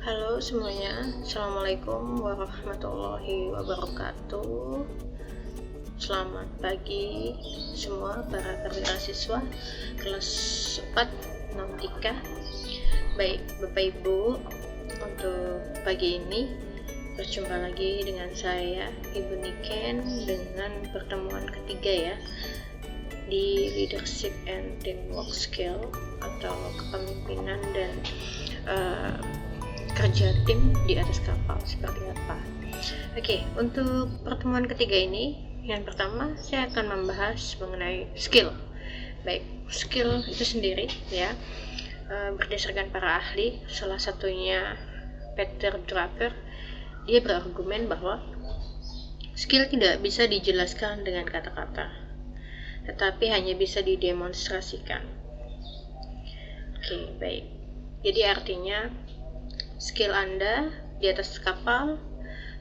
Halo semuanya, Assalamualaikum warahmatullahi wabarakatuh. Selamat pagi semua para perwira siswa kelas 4 Nautika. Baik Bapak Ibu, untuk pagi ini berjumpa lagi dengan saya Ibu Niken dengan pertemuan ketiga ya di Leadership and Teamwork Skill atau kepemimpinan dan kerja tim di atas kapal seperti apa. Oke, untuk pertemuan ketiga ini, yang pertama saya akan membahas mengenai skill. Baik, skill itu sendiri ya, berdasarkan para ahli, salah satunya Peter Drucker, dia berargumen bahwa skill tidak bisa dijelaskan dengan kata-kata, tetapi hanya bisa didemonstrasikan. Oke, baik. Jadi artinya skill Anda di atas kapal,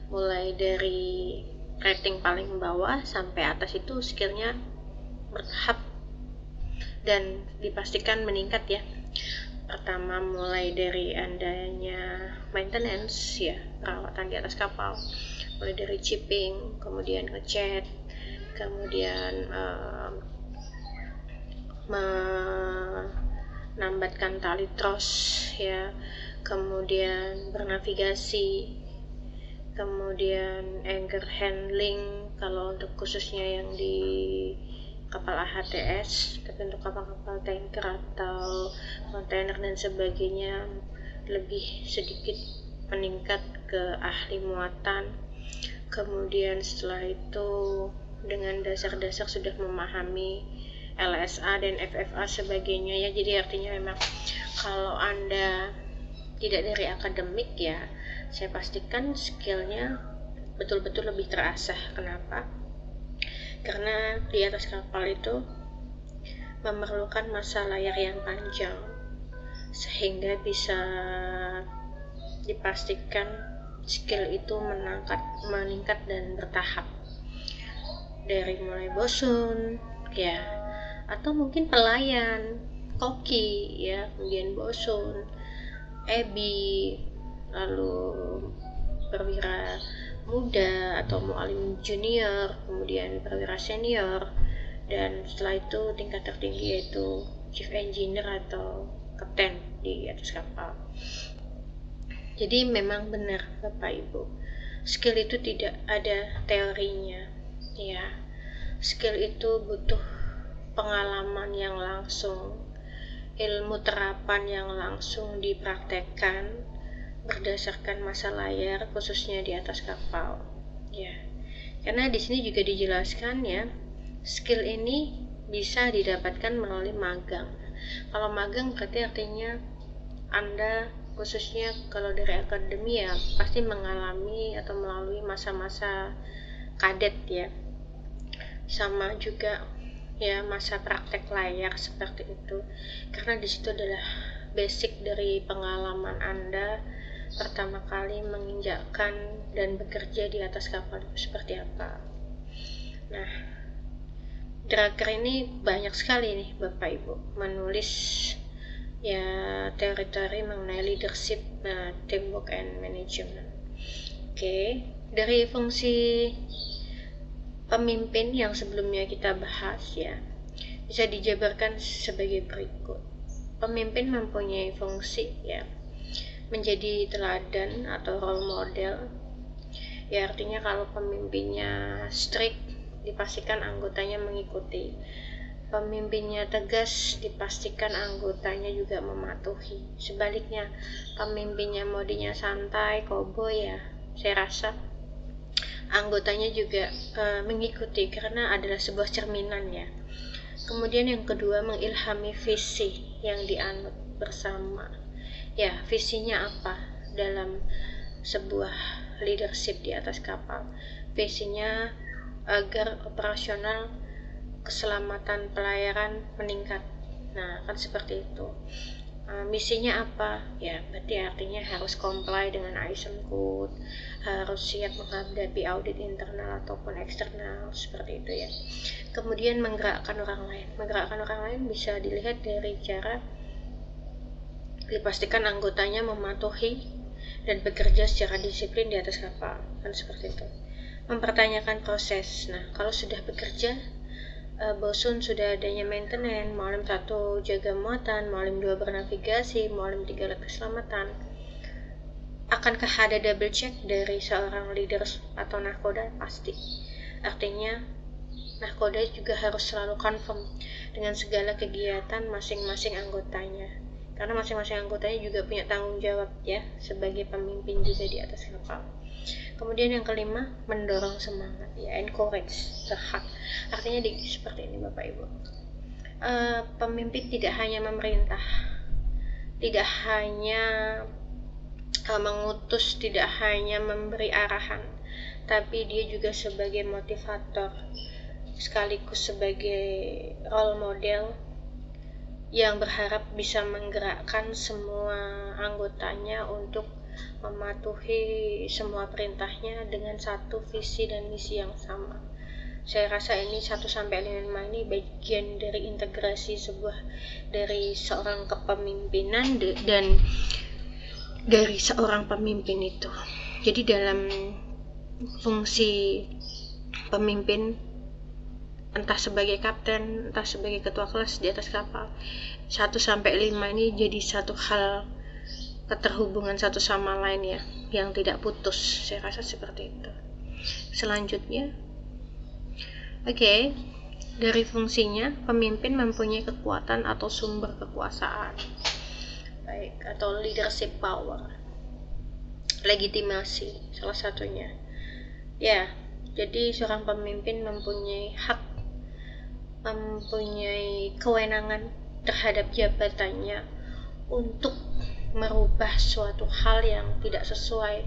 mulai dari rating paling bawah sampai atas itu skillnya bertahap dan dipastikan meningkat ya. Pertama mulai dari adanya maintenance ya, perawatan di atas kapal, mulai dari chipping, kemudian ngechat, kemudian menambatkan tali tros ya, kemudian bernavigasi, kemudian anchor handling kalau untuk khususnya yang di kapal AHTS, tapi untuk kapal-kapal tanker atau kontainer dan sebagainya lebih sedikit meningkat ke ahli muatan. Kemudian setelah itu dengan dasar-dasar sudah memahami LSA dan FFA sebagainya ya. Jadi artinya memang kalau Anda tidak dari akademik ya, saya pastikan skillnya betul-betul lebih terasah. Kenapa? Karena di atas kapal itu memerlukan masa layar yang panjang, sehingga bisa dipastikan skill itu meningkat dan bertahap. Dari mulai bosun ya, atau mungkin pelayan, koki ya, kemudian bosun, EBI, lalu perwira muda atau mualim junior, kemudian perwira senior, dan setelah itu tingkat tertinggi yaitu chief engineer atau kapten di atas kapal. Jadi memang benar Bapak Ibu, skill itu tidak ada teorinya ya. Skill itu butuh pengalaman yang langsung, ilmu terapan yang langsung dipraktekkan berdasarkan masa layar, khususnya di atas kapal ya. Karena di sini juga dijelaskan ya, skill ini bisa didapatkan melalui magang. Kalau magang berarti artinya Anda khususnya kalau dari akademi ya pasti mengalami atau melalui masa-masa kadet ya, sama juga ya masa praktek layar seperti itu, karena di situ adalah basic dari pengalaman Anda pertama kali menginjakkan dan bekerja di atas kapal itu seperti apa. Nah, Drucker ini banyak sekali nih Bapak Ibu menulis ya teori-teori mengenai leadership, teamwork and management. Oke, dari fungsi pemimpin yang sebelumnya kita bahas ya, bisa dijabarkan sebagai berikut. Pemimpin mempunyai fungsi ya, menjadi teladan atau role model ya, artinya kalau pemimpinnya strict dipastikan anggotanya mengikuti, pemimpinnya tegas dipastikan anggotanya juga mematuhi. Sebaliknya, pemimpinnya modinya santai, cowboy ya, saya rasa anggotanya juga mengikuti karena adalah sebuah cerminan ya. Kemudian yang kedua, mengilhami visi yang dianut bersama ya. Visinya apa dalam sebuah leadership di atas kapal? Visinya agar operasional keselamatan pelayaran meningkat. Nah, kan seperti itu. Misinya apa? Ya, berarti artinya harus comply dengan ISO code, harus siap menghadapi audit internal ataupun eksternal, seperti itu ya. Kemudian menggerakkan orang lain. Menggerakkan orang lain bisa dilihat dari cara dipastikan anggotanya mematuhi dan bekerja secara disiplin di atas kapal, kan seperti itu. Mempertanyakan proses. Nah, kalau sudah bekerja, bosun sudah adanya maintenance, malam 1 jaga muatan, malam 2 bernavigasi, malam 3 alat keselamatan. Akankah ada double check dari seorang leader atau nahkoda? Pasti. Artinya nahkoda juga harus selalu confirm dengan segala kegiatan masing-masing anggotanya, karena masing-masing anggotanya juga punya tanggung jawab ya sebagai pemimpin juga di atas kapal. Kemudian yang kelima, mendorong semangat, ya, encourage the heart. Artinya seperti ini Bapak Ibu, pemimpin tidak hanya memerintah, tidak hanya mengutus, tidak hanya memberi arahan, tapi dia juga sebagai motivator, sekaligus sebagai role model yang berharap bisa menggerakkan semua anggotanya untuk mematuhi semua perintahnya dengan satu visi dan misi yang sama. Saya rasa ini 1-5 ini bagian dari integrasi dari seorang kepemimpinan dan dari seorang pemimpin itu. Jadi dalam fungsi pemimpin, entah sebagai kapten, entah sebagai ketua kelas di atas kapal, 1-5 ini jadi satu hal keterhubungan satu sama lain ya, yang tidak putus. Saya rasa seperti itu. Selanjutnya, dari fungsinya, pemimpin mempunyai kekuatan atau sumber kekuasaan, baik, atau leadership power, legitimasi salah satunya. Ya, jadi seorang pemimpin mempunyai hak, mempunyai kewenangan terhadap jabatannya untuk merubah suatu hal yang tidak sesuai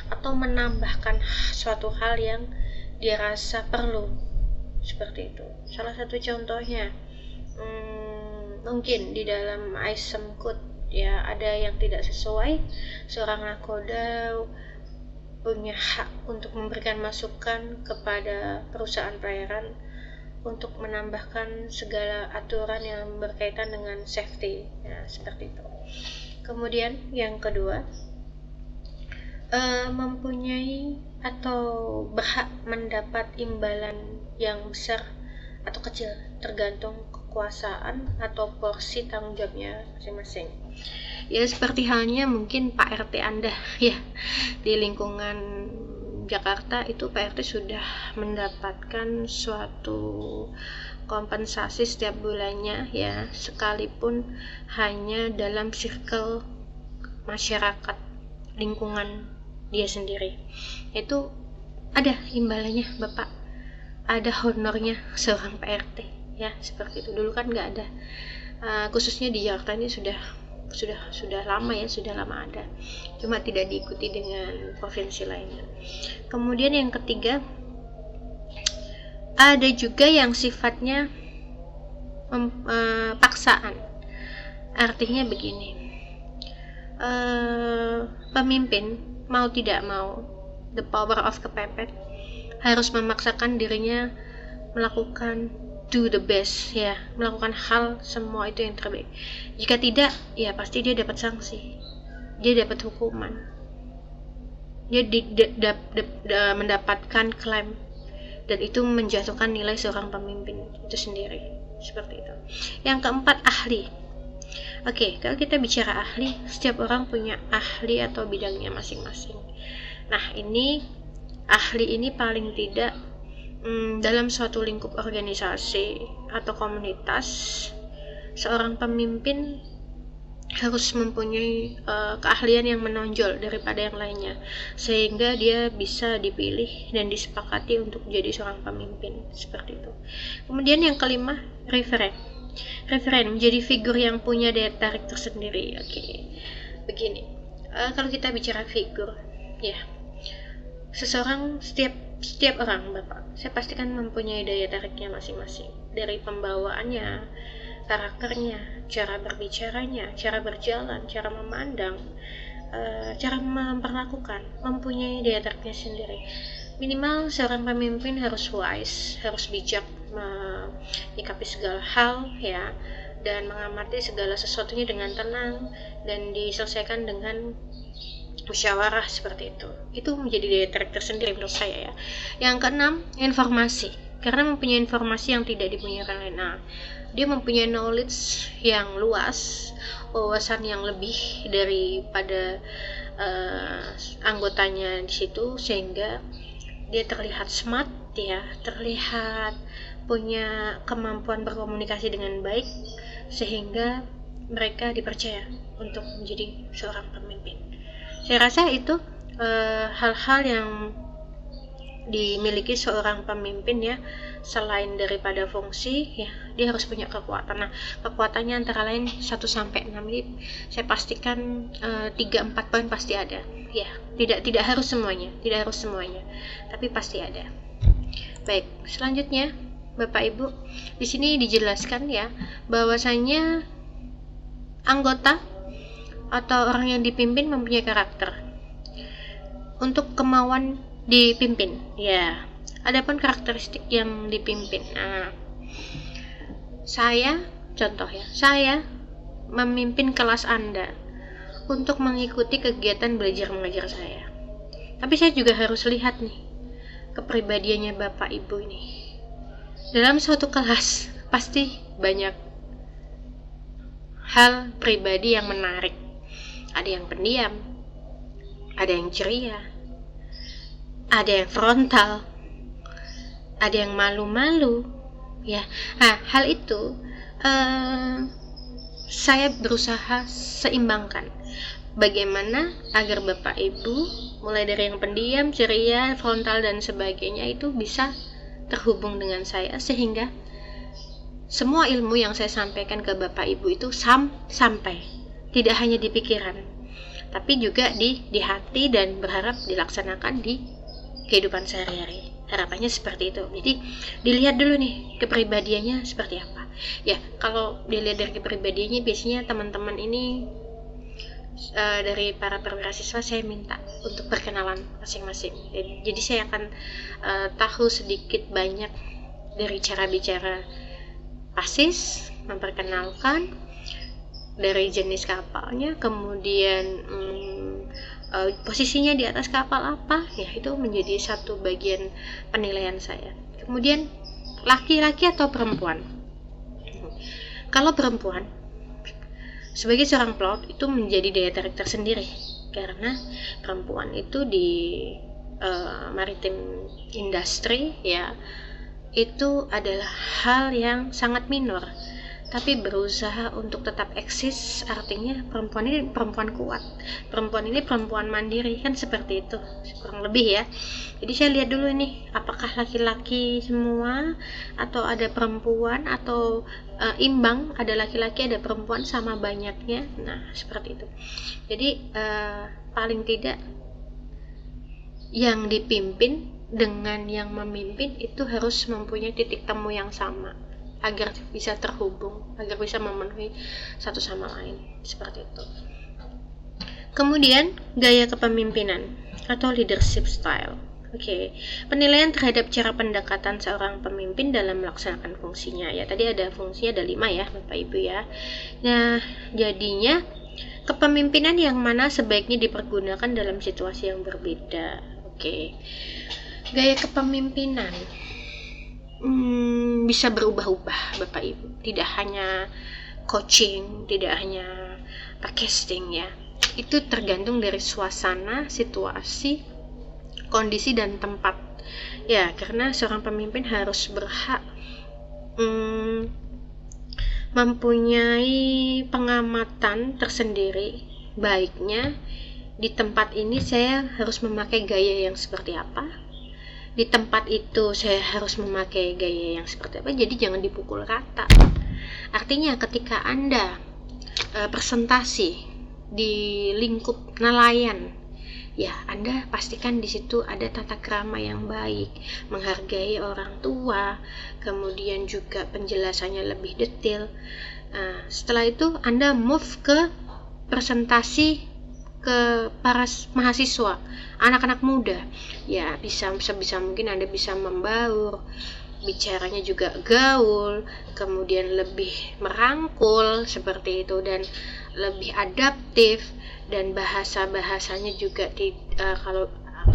atau menambahkan suatu hal yang dia rasa perlu, seperti itu. Salah satu contohnya mungkin di dalam ISM code ya, ada yang tidak sesuai, seorang nahkoda punya hak untuk memberikan masukan kepada perusahaan pelayaran untuk menambahkan segala aturan yang berkaitan dengan safety ya, seperti itu. Kemudian yang kedua, mempunyai atau berhak mendapat imbalan yang besar atau kecil tergantung kekuasaan atau porsi tanggung jawabnya masing-masing. Ya, seperti halnya mungkin Pak RT Anda ya, di lingkungan Jakarta itu Pak RT sudah mendapatkan suatu kompensasi setiap bulannya ya, sekalipun hanya dalam circle masyarakat lingkungan dia sendiri, itu ada imbalannya Bapak, ada honornya seorang Pak RT ya, seperti itu. Dulu kan nggak ada, khususnya di Jakarta ini sudah lama ya, sudah lama ada, cuma tidak diikuti dengan provinsi lainnya. Kemudian yang ketiga, ada juga yang sifatnya paksaan. Artinya begini, pemimpin mau tidak mau, the power of kepepet, harus memaksakan dirinya melakukan do the best ya, melakukan hal semua itu yang terbaik. Jika tidak, ya pasti dia dapat sanksi, dia dapat hukuman, dia mendapatkan klaim, dan itu menjatuhkan nilai seorang pemimpin itu sendiri, seperti itu. Yang keempat, ahli. Kalau kita bicara ahli, setiap orang punya ahli atau bidangnya masing-masing. Nah, ini ahli ini paling tidak dalam suatu lingkup organisasi atau komunitas, seorang pemimpin harus mempunyai keahlian yang menonjol daripada yang lainnya, sehingga dia bisa dipilih dan disepakati untuk menjadi seorang pemimpin, seperti itu. Kemudian yang kelima, referen menjadi figur yang punya daya tarik tersendiri. Begini, kalau kita bicara figur ya, seseorang, setiap orang Bapak, saya pastikan mempunyai daya tariknya masing-masing, dari pembawaannya, karakternya, cara berbicaranya, cara berjalan, cara memandang, cara memperlakukan, mempunyai daya tariknya sendiri. Minimal seorang pemimpin harus wise, harus bijak menyikapi segala hal ya, dan mengamati segala sesuatunya dengan tenang dan diselesaikan dengan musyawarah seperti itu menjadi daya tarik tersendiri menurut saya ya. Yang keenam, informasi, karena mempunyai informasi yang tidak dipunyai orang lain. Nah, dia mempunyai knowledge yang luas, wawasan yang lebih daripada anggotanya di situ, sehingga dia terlihat smart ya, terlihat punya kemampuan berkomunikasi dengan baik, sehingga mereka dipercaya untuk menjadi seorang pemimpin. Saya rasa itu hal-hal yang dimiliki seorang pemimpin ya, selain daripada fungsi ya, dia harus punya kekuatan. Nah, kekuatannya antara lain 1-6. Jadi saya pastikan 3-4 poin pasti ada ya. Tidak harus semuanya, tapi pasti ada. Baik, selanjutnya Bapak Ibu, di sini dijelaskan ya bahwasanya anggota atau orang yang dipimpin mempunyai karakter untuk kemauan dipimpin ya. Adapun karakteristik yang dipimpin. Nah, saya memimpin kelas Anda untuk mengikuti kegiatan belajar mengajar saya. Tapi saya juga harus lihat nih kepribadiannya Bapak Ibu ini. Dalam suatu kelas pasti banyak hal pribadi yang menarik. Ada yang pendiam, ada yang ceria, ada yang frontal, ada yang malu-malu ya. Nah, hal itu saya berusaha seimbangkan bagaimana agar Bapak Ibu mulai dari yang pendiam, ceria, frontal dan sebagainya itu bisa terhubung dengan saya, sehingga semua ilmu yang saya sampaikan ke Bapak Ibu itu sampai tidak hanya di pikiran, tapi juga di hati, dan berharap dilaksanakan di kehidupan sehari-hari. Harapannya seperti itu. Jadi dilihat dulu nih kepribadiannya seperti apa. Ya, kalau dilihat dari kepribadiannya, biasanya teman-teman ini dari para perwira siswa saya minta untuk perkenalan masing-masing. Jadi saya akan tahu sedikit banyak dari cara bicara pasis, memperkenalkan dari jenis kapalnya, kemudian posisinya di atas kapal apa ya, itu menjadi satu bagian penilaian saya. Kemudian laki-laki atau perempuan. Kalau perempuan sebagai seorang pilot itu menjadi daya tarik tersendiri, karena perempuan itu di maritim industry ya, itu adalah hal yang sangat minor, tapi berusaha untuk tetap eksis. Artinya perempuan ini perempuan kuat, perempuan ini perempuan mandiri, kan seperti itu kurang lebih ya. Jadi saya lihat dulu nih, apakah laki-laki semua atau ada perempuan, atau imbang, ada laki-laki ada perempuan sama banyaknya. Nah, seperti itu. Jadi paling tidak yang dipimpin dengan yang memimpin itu harus mempunyai titik temu yang sama, agar bisa terhubung, agar bisa memenuhi satu sama lain, seperti itu. Kemudian gaya kepemimpinan atau leadership style. Oke, penilaian terhadap cara pendekatan seorang pemimpin dalam melaksanakan fungsinya ya. Tadi ada fungsinya, ada 5 ya Bapak Ibu ya. Nah, jadinya kepemimpinan yang mana sebaiknya dipergunakan dalam situasi yang berbeda. Oke, gaya kepemimpinan bisa berubah-ubah Bapak Ibu. Tidak hanya coaching, tidak hanya casting ya. Itu tergantung dari suasana, situasi, kondisi dan tempat ya, karena seorang pemimpin harus berhak mempunyai pengamatan tersendiri. Baiknya di tempat ini saya harus memakai gaya yang seperti apa, di tempat itu saya harus memakai gaya yang seperti apa. Jadi jangan dipukul rata. Artinya ketika Anda presentasi di lingkup nelayan ya, Anda pastikan di situ ada tata krama yang baik, menghargai orang tua, kemudian juga penjelasannya lebih detail. Setelah itu Anda move ke presentasi ke para mahasiswa, anak-anak muda. Ya, sebisa mungkin Anda bisa membaur, bicaranya juga gaul, kemudian lebih merangkul seperti itu, dan lebih adaptif, dan bahasanya juga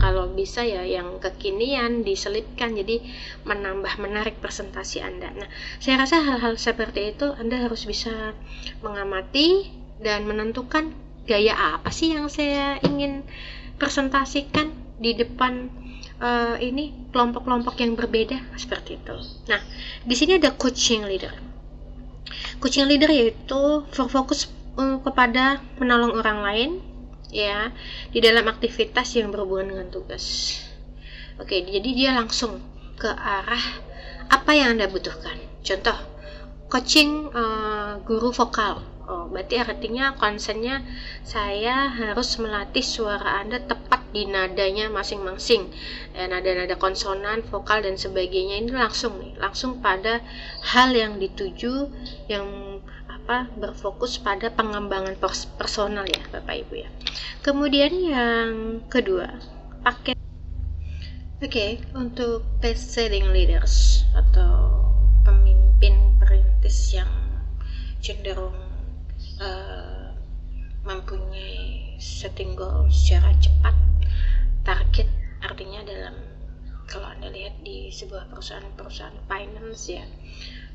kalau bisa ya yang kekinian diselipkan, jadi menambah menarik presentasi Anda. Nah, saya rasa hal-hal seperti itu Anda harus bisa mengamati dan menentukan gaya apa sih yang saya ingin presentasikan di depan ini kelompok-kelompok yang berbeda seperti itu. Nah, di sini ada coaching leader. Coaching leader yaitu berfokus kepada menolong orang lain ya di dalam aktivitas yang berhubungan dengan tugas. Oke, jadi dia langsung ke arah apa yang Anda butuhkan. Contoh, coaching guru vokal. Berarti artinya konsennya saya harus melatih suara Anda tepat di nadanya masing-masing. Nada-nada konsonan, vokal dan sebagainya ini langsung pada hal yang dituju, yang berfokus pada pengembangan personal ya Bapak Ibu ya. Kemudian yang kedua, paket. Oke, untuk best selling leaders atau pemimpin perintis yang cenderung mempunyai setting goal secara cepat, target, artinya kalau Anda lihat di sebuah perusahaan finance ya,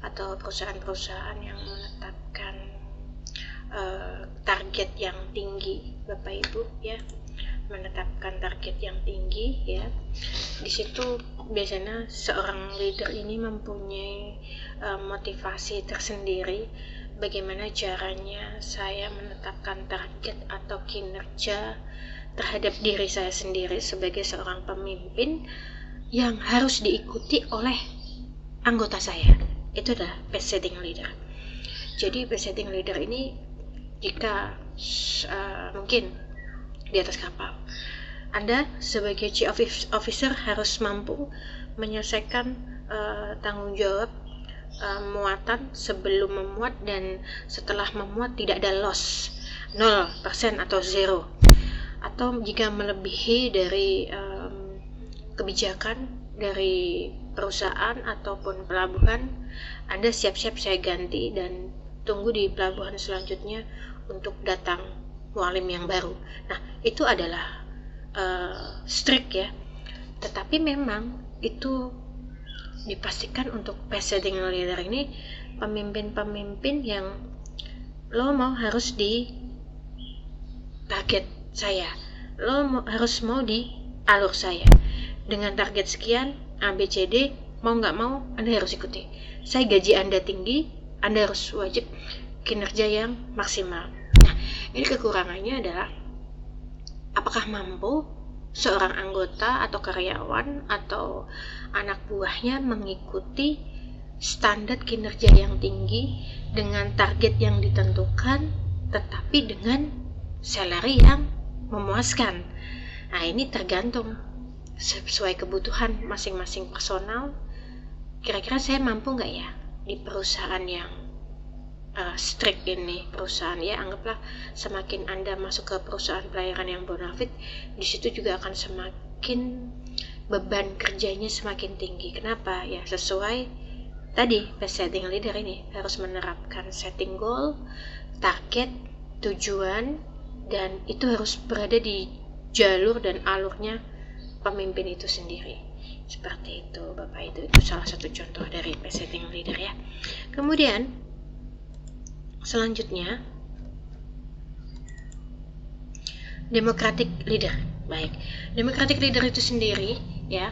atau perusahaan-perusahaan yang menetapkan target yang tinggi Bapak Ibu ya, menetapkan target yang tinggi ya. Di situ biasanya seorang leader ini mempunyai motivasi tersendiri. Bagaimana caranya saya menetapkan target atau kinerja terhadap diri saya sendiri sebagai seorang pemimpin yang harus diikuti oleh anggota saya. Itu adalah best setting leader. Jadi best setting leader ini jika mungkin di atas kapal, Anda sebagai chief officer harus mampu menyelesaikan tanggung jawab muatan sebelum memuat dan setelah memuat tidak ada loss 0% atau 0, atau jika melebihi dari kebijakan dari perusahaan ataupun pelabuhan, Anda siap-siap saya ganti dan tunggu di pelabuhan selanjutnya untuk datang mualim yang baru. Nah, itu adalah strict ya, tetapi memang itu dipastikan untuk best setting leader ini pemimpin-pemimpin yang lo mau harus di target saya, harus mau di alur saya dengan target sekian ABCD, mau nggak mau Anda harus ikuti. Saya gaji Anda tinggi, Anda harus wajib kinerja yang maksimal. Nah, ini kekurangannya adalah apakah mampu seorang anggota atau karyawan atau anak buahnya mengikuti standar kinerja yang tinggi dengan target yang ditentukan, tetapi dengan salary yang memuaskan. Nah, ini tergantung sesuai kebutuhan masing-masing personal. Kira-kira saya mampu nggak ya di perusahaan yang strict ini, perusahaan ya, anggaplah semakin Anda masuk ke perusahaan pelayaran yang bonafit, di situ juga akan semakin beban kerjanya semakin tinggi. Kenapa? Ya sesuai tadi, best setting leader ini harus menerapkan setting goal, target, tujuan, dan itu harus berada di jalur dan alurnya pemimpin itu sendiri. Seperti itu Bapak, itu salah satu contoh dari best setting leader ya. Kemudian selanjutnya, democratic leader. Baik, democratic leader itu sendiri ya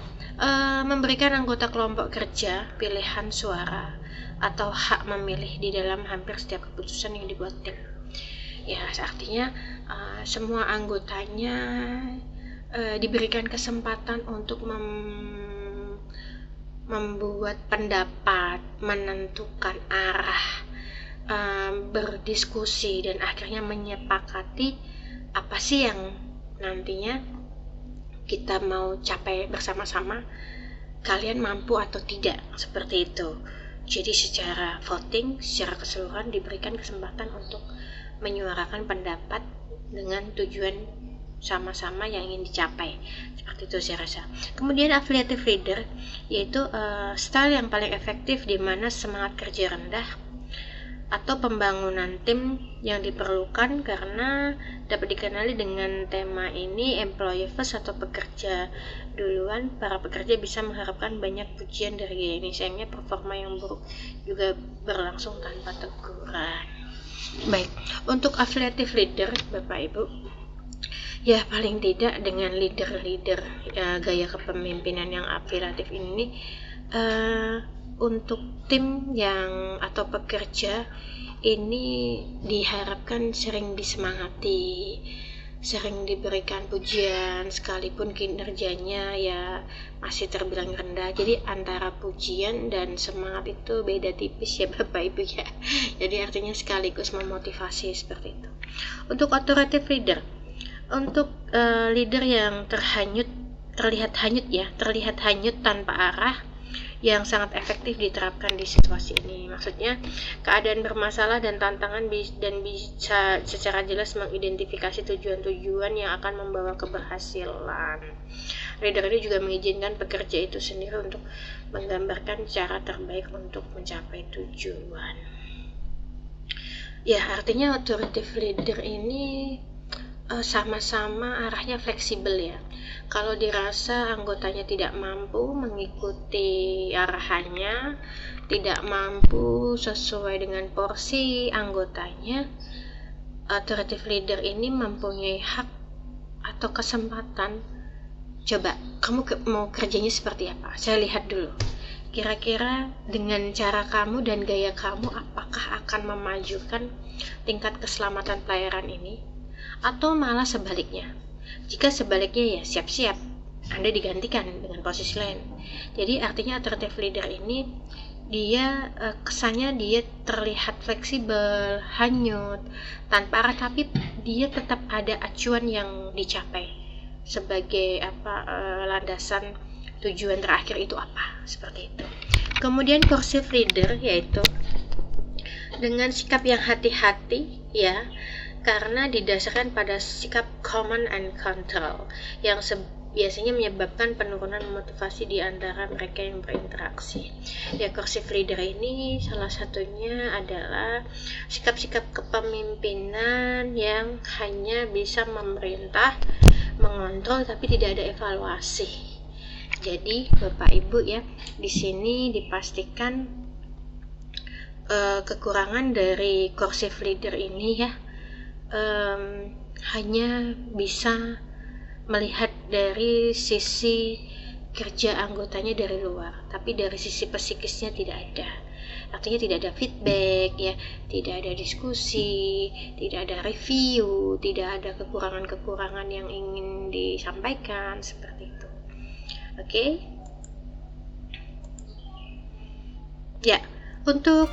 memberikan anggota kelompok kerja pilihan suara atau hak memilih di dalam hampir setiap keputusan yang dibuat tim. Ya, artinya semua anggotanya diberikan kesempatan untuk membuat pendapat, menentukan arah, berdiskusi, dan akhirnya menyepakati apa sih yang nantinya kita mau capai bersama-sama, kalian mampu atau tidak, seperti itu. Jadi secara voting, secara keseluruhan diberikan kesempatan untuk menyuarakan pendapat dengan tujuan sama-sama yang ingin dicapai. Seperti itu saya rasa. Kemudian affiliative leader, yaitu style yang paling efektif di mana semangat kerja rendah atau pembangunan tim yang diperlukan, karena dapat dikenali dengan tema ini employee first atau pekerja duluan. Para pekerja bisa mengharapkan banyak pujian dari gaya ini, sayangnya performa yang buruk juga berlangsung tanpa teguran. Baik, untuk affiliative leader Bapak Ibu, ya paling tidak dengan leader-leader gaya kepemimpinan yang affiliative ini, untuk tim yang atau pekerja ini diharapkan sering disemangati, sering diberikan pujian sekalipun kinerjanya ya masih terbilang rendah. Jadi antara pujian dan semangat itu beda tipis ya Bapak Ibu ya. Jadi artinya sekaligus memotivasi seperti itu. Untuk authoritative leader, untuk leader yang terlihat hanyut tanpa arah, yang sangat efektif diterapkan di situasi ini. Maksudnya keadaan bermasalah dan tantangan dan bisa secara jelas mengidentifikasi tujuan-tujuan yang akan membawa keberhasilan. Leader ini juga mengizinkan pekerja itu sendiri untuk menggambarkan cara terbaik untuk mencapai tujuan. Ya, artinya authoritative leader ini sama-sama arahnya fleksibel ya. Kalau dirasa anggotanya tidak mampu mengikuti arahannya, tidak mampu sesuai dengan porsi anggotanya, authoritative leader ini mempunyai hak atau kesempatan. Coba, kamu mau kerjanya seperti apa? Saya lihat dulu. Kira-kira dengan cara kamu dan gaya kamu, apakah akan memajukan tingkat keselamatan pelayaran ini? Atau malah sebaliknya? Jika sebaliknya ya siap-siap Anda digantikan dengan posisi lain. Jadi artinya authoritative leader ini dia kesannya dia terlihat fleksibel, hanyut, tanpa arah, tapi dia tetap ada acuan yang dicapai sebagai landasan tujuan terakhir itu apa, seperti itu. Kemudian coercive leader, yaitu dengan sikap yang hati-hati ya, karena didasarkan pada sikap command and control yang biasanya menyebabkan penurunan motivasi di antara mereka yang berinteraksi. Ya, coercive leader ini salah satunya adalah sikap-sikap kepemimpinan yang hanya bisa memerintah, mengontrol, tapi tidak ada evaluasi. Jadi Bapak Ibu ya, di sini dipastikan kekurangan dari coercive leader ini ya, hanya bisa melihat dari sisi kerja anggotanya dari luar, tapi dari sisi psikisnya tidak ada. Artinya tidak ada feedback ya, tidak ada diskusi, tidak ada review, tidak ada kekurangan-kekurangan yang ingin disampaikan, seperti itu. Oke? Ya, untuk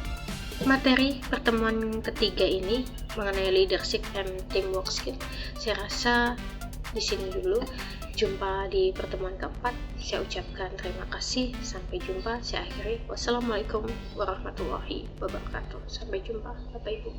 materi pertemuan ketiga ini mengenai leadership and teamwork skill, saya rasa di sini dulu. Jumpa di pertemuan keempat. Saya ucapkan terima kasih. Sampai jumpa. Saya akhiri. Wassalamualaikum warahmatullahi wabarakatuh. Sampai jumpa Bapak Ibu.